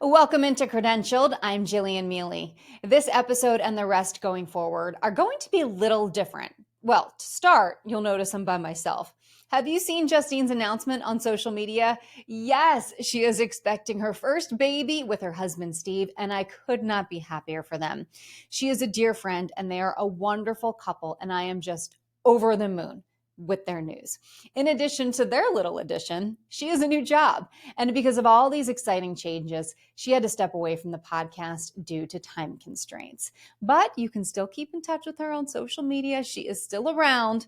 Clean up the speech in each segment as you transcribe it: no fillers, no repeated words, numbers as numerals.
Welcome into Credentialed. I'm Jillian Mealy. This episode and the rest going forward are going to be a little different. Well, to start, you'll notice I'm by myself. Have you seen Justine's announcement on social media? Yes, she is expecting her first baby with her husband, Steve, and I could not be happier for them. She is a dear friend, and they are a wonderful couple, and I am just over the moon with their news. In addition to their little addition, she has a new job. And because of all these exciting changes, she had to step away from the podcast due to time constraints. But you can still keep in touch with her on social media. She is still around.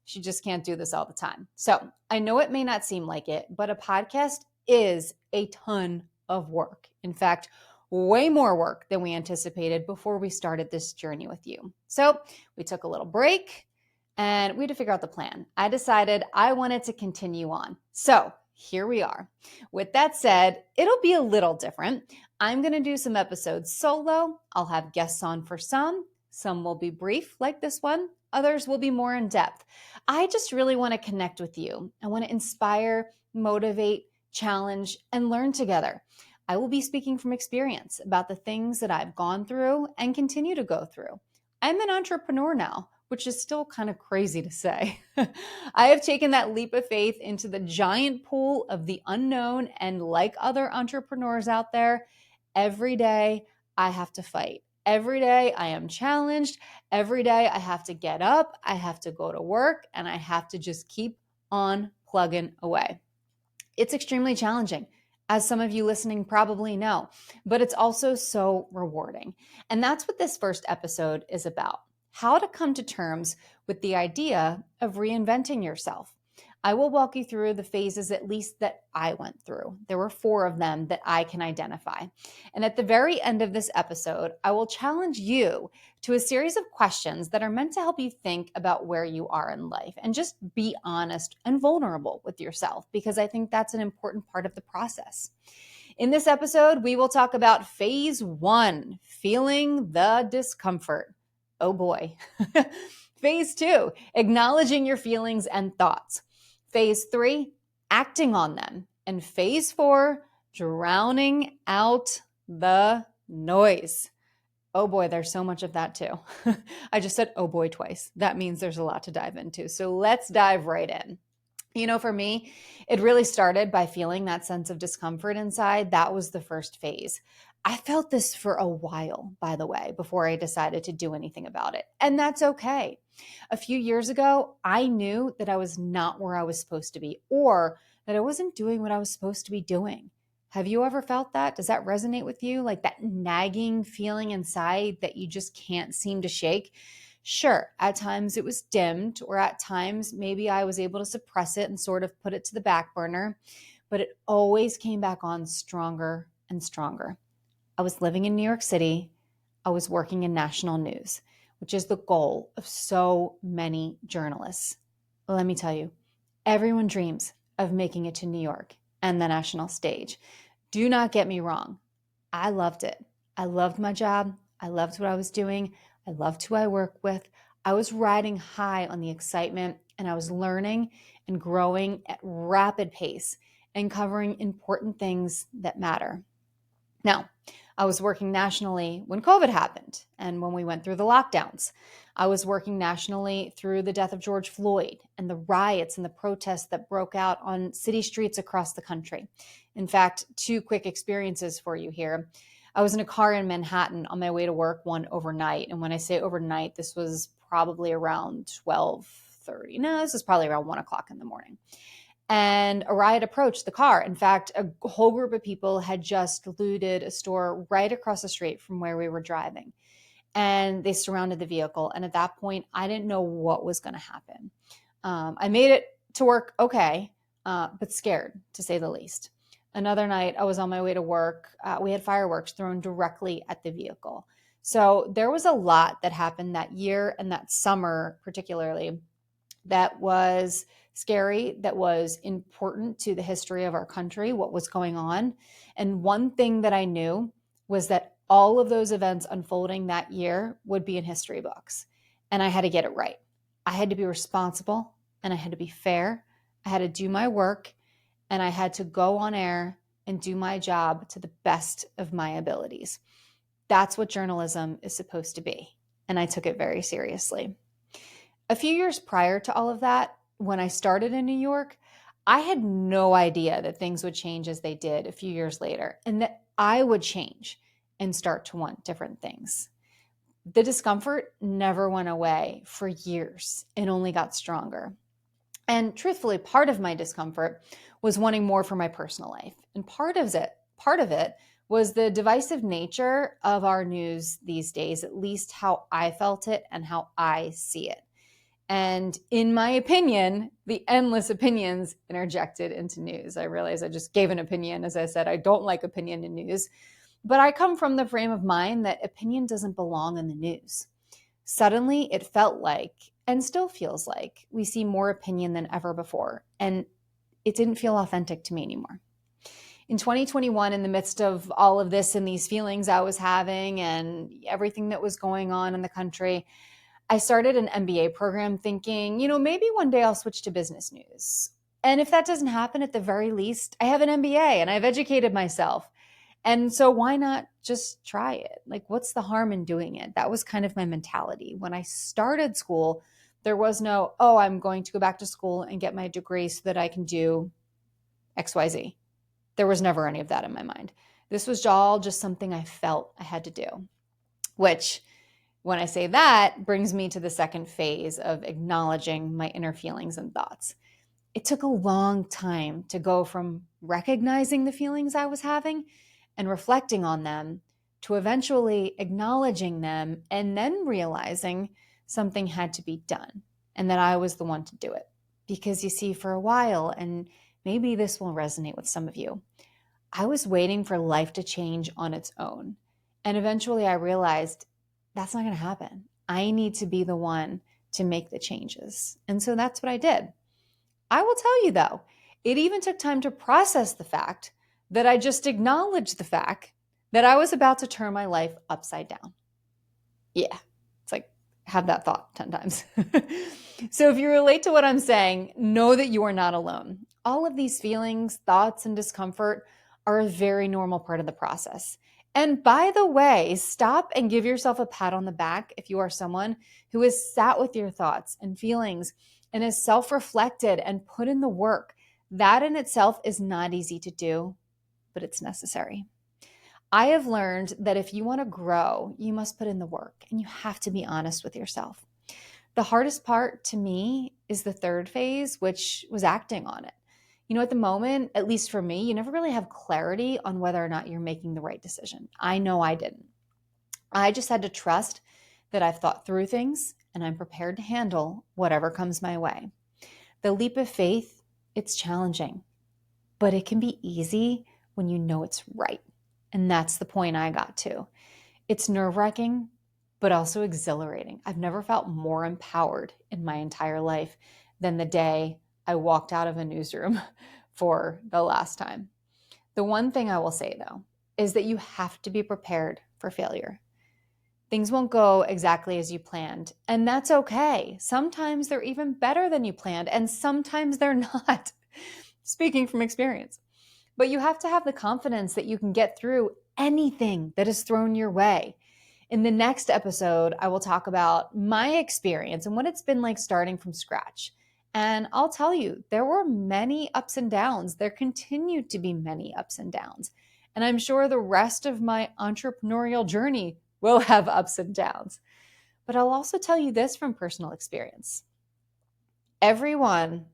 She just can't do this all the time. So I know it may not seem like it, but a podcast is a ton of work. In fact, way more work than we anticipated before we started this journey with you. So we took a little break and we had to figure out the plan. I decided I wanted to continue on. So here we are. With that said, it'll be a little different. I'm going to do some episodes solo. I'll have guests on for some. Some will be brief, like this one. Others will be more in depth. I just really want to connect with you. I want to inspire, motivate, challenge, and learn together. I will be speaking from experience about the things that I've gone through and continue to go through. I'm an entrepreneur now, which is still kind of crazy to say. I have taken that leap of faith into the giant pool of the unknown, and like other entrepreneurs out there, every day I have to fight. Every day I am challenged. Every day I have to get up, I have to go to work, and I have to just keep on plugging away. It's extremely challenging, as some of you listening probably know, but it's also so rewarding. And that's what this first episode is about. How to come to terms with the idea of reinventing yourself. I will walk you through the phases, at least that I went through. There were 4 of them that I can identify. And at the very end of this episode, I will challenge you to a series of questions that are meant to help you think about where you are in life and just be honest and vulnerable with yourself, because I think that's an important part of the process. In this episode, we will talk about phase 1, feeling the discomfort. Oh boy. Phase 2, acknowledging your feelings and thoughts. Phase 3, acting on them. And phase 4, drowning out the noise. Oh boy, there's so much of that too. I just said oh boy twice. That means there's a lot to dive into. So let's dive right in. You know, for me, it really started by feeling that sense of discomfort inside. That was the first phase. I felt this for a while, by the way, before I decided to do anything about it. And that's okay. A few years ago, I knew that I was not where I was supposed to be, or that I wasn't doing what I was supposed to be doing. Have you ever felt that? Does that resonate with you? Like that nagging feeling inside that you just can't seem to shake? Sure, at times it was dimmed, or at times maybe I was able to suppress it and sort of put it to the back burner, but it always came back on stronger and stronger. I was living in New York City. I was working in national news, which is the goal of so many journalists. Let me tell you, everyone dreams of making it to New York and the national stage. Do not get me wrong. I loved it. I loved my job. I loved what I was doing. I loved who I work with. I was riding high on the excitement, and I was learning and growing at rapid pace and covering important things that matter. Now, I was working nationally when COVID happened and when we went through the lockdowns. I was working nationally through the death of George Floyd and the riots and the protests that broke out on city streets across the country. In fact, 2 quick experiences for you here. I was in a car in Manhattan on my way to work one overnight. And when I say overnight, this was probably around 12:30. No, this was probably around 1 o'clock in the morning. And a riot approached the car. In fact, a whole group of people had just looted a store right across the street from where we were driving. And they surrounded the vehicle. And at that point, I didn't know what was going to happen. I made it to work okay, but scared, to say the least. Another night, I was on my way to work. We had fireworks thrown directly at the vehicle. So there was a lot that happened that year and that summer, particularly, that was scary, that was important to the history of our country, what was going on. And one thing that I knew was that all of those events unfolding that year would be in history books. And I had to get it right. I had to be responsible, and I had to be fair. I had to do my work, and I had to go on air and do my job to the best of my abilities. That's what journalism is supposed to be. And I took it very seriously. A few years prior to all of that, when I started in New York, I had no idea that things would change as they did a few years later, and that I would change and start to want different things. The discomfort never went away for years and only got stronger. And truthfully, part of my discomfort was wanting more for my personal life. And part of it was the divisive nature of our news these days, at least how I felt it and how I see it. And in my opinion, the endless opinions interjected into news. I realize I just gave an opinion. As I said, I don't like opinion in news, but I come from the frame of mind that opinion doesn't belong in the news. Suddenly, it felt like, and still feels like, we see more opinion than ever before. And it didn't feel authentic to me anymore. In 2021, in the midst of all of this and these feelings I was having and everything that was going on in the country, I started an MBA program thinking, maybe one day I'll switch to business news. And if that doesn't happen, at the very least, I have an MBA and I've educated myself. And so why not just try it? Like, what's the harm in doing it? That was kind of my mentality. When I started school, there was no, oh, I'm going to go back to school and get my degree so that I can do XYZ. There was never any of that in my mind. This was all just something I felt I had to do, which, when I say that, brings me to the second phase of acknowledging my inner feelings and thoughts. It took a long time to go from recognizing the feelings I was having and reflecting on them to eventually acknowledging them and then realizing something had to be done and that I was the one to do it. Because you see, for a while, and maybe this will resonate with some of you, I was waiting for life to change on its own. And eventually I realized that's not going to happen. I need to be the one to make the changes. And so that's what I did. I will tell you though, it even took time to process the fact that I just acknowledged the fact that I was about to turn my life upside down. Yeah, it's like, have that thought 10 times. So if you relate to what I'm saying, know that you are not alone. All of these feelings, thoughts, and discomfort are a very normal part of the process. And by the way, stop and give yourself a pat on the back if you are someone who has sat with your thoughts and feelings and has self-reflected and put in the work. That in itself is not easy to do, but it's necessary. I have learned that if you want to grow, you must put in the work and you have to be honest with yourself. The hardest part to me is the third phase, which was acting on it. At the moment, at least for me, you never really have clarity on whether or not you're making the right decision. I know I didn't. I just had to trust that I've thought through things and I'm prepared to handle whatever comes my way. The leap of faith, it's challenging, but it can be easy when you know it's right. And that's the point I got to. It's nerve-wracking, but also exhilarating. I've never felt more empowered in my entire life than the day I walked out of a newsroom for the last time. The one thing I will say, though, is that you have to be prepared for failure. Things won't go exactly as you planned, and that's okay. Sometimes they're even better than you planned, and sometimes they're not. Speaking from experience. But you have to have the confidence that you can get through anything that is thrown your way. In the next episode, I will talk about my experience and what it's been like starting from scratch. And I'll tell you, there were many ups and downs. There continue to be many ups and downs. And I'm sure the rest of my entrepreneurial journey will have ups and downs. But I'll also tell you this from personal experience. Everyone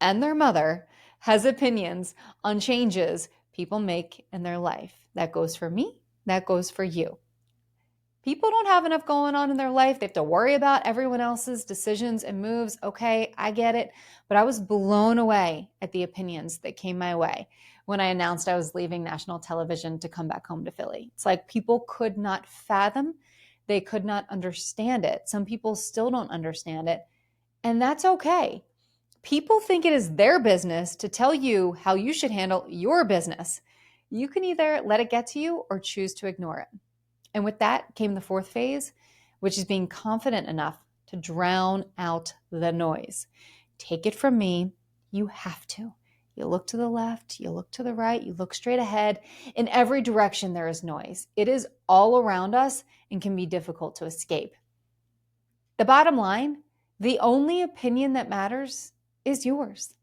and their mother has opinions on changes people make in their life. That goes for me, that goes for you. People don't have enough going on in their life. They have to worry about everyone else's decisions and moves. Okay, I get it. But I was blown away at the opinions that came my way when I announced I was leaving national television to come back home to Philly. It's like people could not fathom. They could not understand it. Some people still don't understand it. And that's okay. People think it is their business to tell you how you should handle your business. You can either let it get to you or choose to ignore it. And with that came the fourth phase, which is being confident enough to drown out the noise. Take it from me, you have to. You look to the left, you look to the right, you look straight ahead. In every direction, there is noise. It is all around us and can be difficult to escape. The bottom line, the only opinion that matters is yours.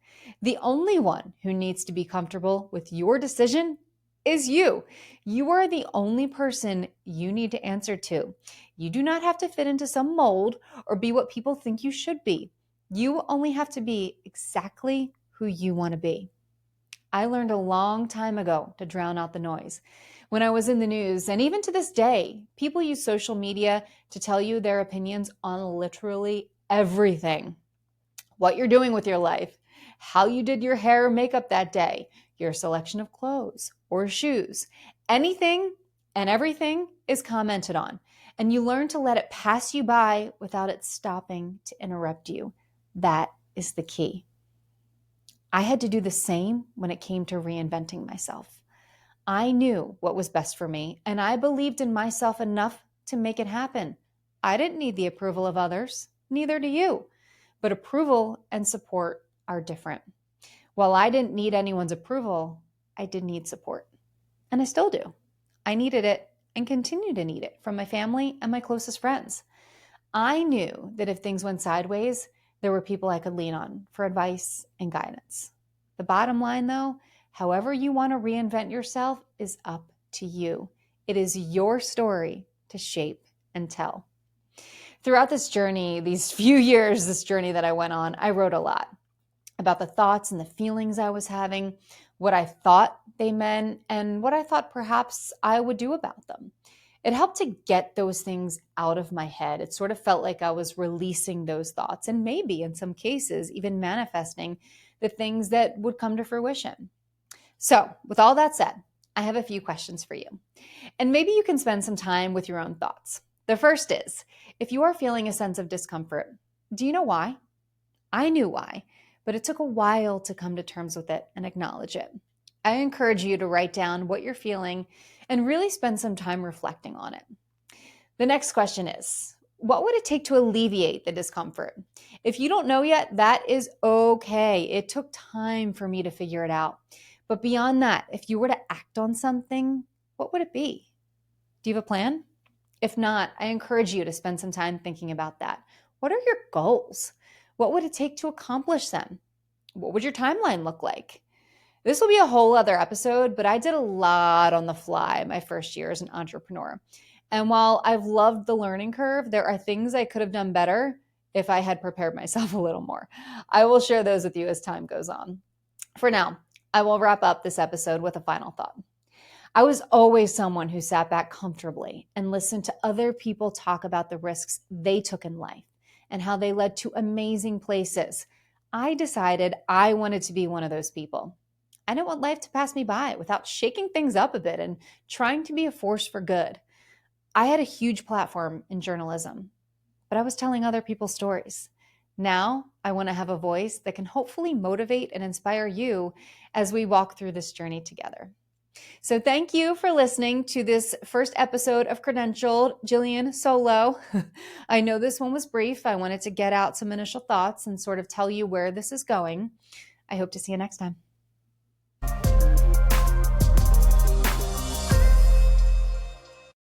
The only one who needs to be comfortable with your decision is you. You are the only person you need to answer to. You do not have to fit into some mold or be what people think you should be. You only have to be exactly who you want to be. I learned a long time ago to drown out the noise. When I was in the news, and even to this day, people use social media to tell you their opinions on literally everything. What you're doing with your life, how you did your hair or makeup that day, your selection of clothes or shoes. Anything and everything is commented on, and you learn to let it pass you by without it stopping to interrupt you. That is the key. I had to do the same when it came to reinventing myself. I knew what was best for me, and I believed in myself enough to make it happen. I didn't need the approval of others, neither do you. But approval and support are different. While I didn't need anyone's approval, I did need support. And I still do. I needed it and continue to need it from my family and my closest friends. I knew that if things went sideways, there were people I could lean on for advice and guidance. The bottom line, though, however you want to reinvent yourself is up to you. It is your story to shape and tell. Throughout this journey, these few years, this journey that I went on, I wrote a lot about the thoughts and the feelings I was having, what I thought they meant, and what I thought perhaps I would do about them. It helped to get those things out of my head. It sort of felt like I was releasing those thoughts and maybe in some cases even manifesting the things that would come to fruition. So, with all that said, I have a few questions for you. And maybe you can spend some time with your own thoughts. The first is, if you are feeling a sense of discomfort, do you know why? I knew why, but it took a while to come to terms with it and acknowledge it. I encourage you to write down what you're feeling and really spend some time reflecting on it. The next question is, what would it take to alleviate the discomfort? If you don't know yet, that is okay. It took time for me to figure it out. But beyond that, if you were to act on something, what would it be? Do you have a plan? If not, I encourage you to spend some time thinking about that. What are your goals? What would it take to accomplish them? What would your timeline look like? This will be a whole other episode, but I did a lot on the fly my first year as an entrepreneur. And while I've loved the learning curve, there are things I could have done better if I had prepared myself a little more. I will share those with you as time goes on. For now, I will wrap up this episode with a final thought. I was always someone who sat back comfortably and listened to other people talk about the risks they took in life and how they led to amazing places. I decided I wanted to be one of those people. I didn't want life to pass me by without shaking things up a bit and trying to be a force for good. I had a huge platform in journalism, but I was telling other people's stories. Now I want to have a voice that can hopefully motivate and inspire you as we walk through this journey together. So thank you for listening to this first episode of Credentialed Jillian Solo. I know this one was brief. I wanted to get out some initial thoughts and sort of tell you where this is going. I hope to see you next time.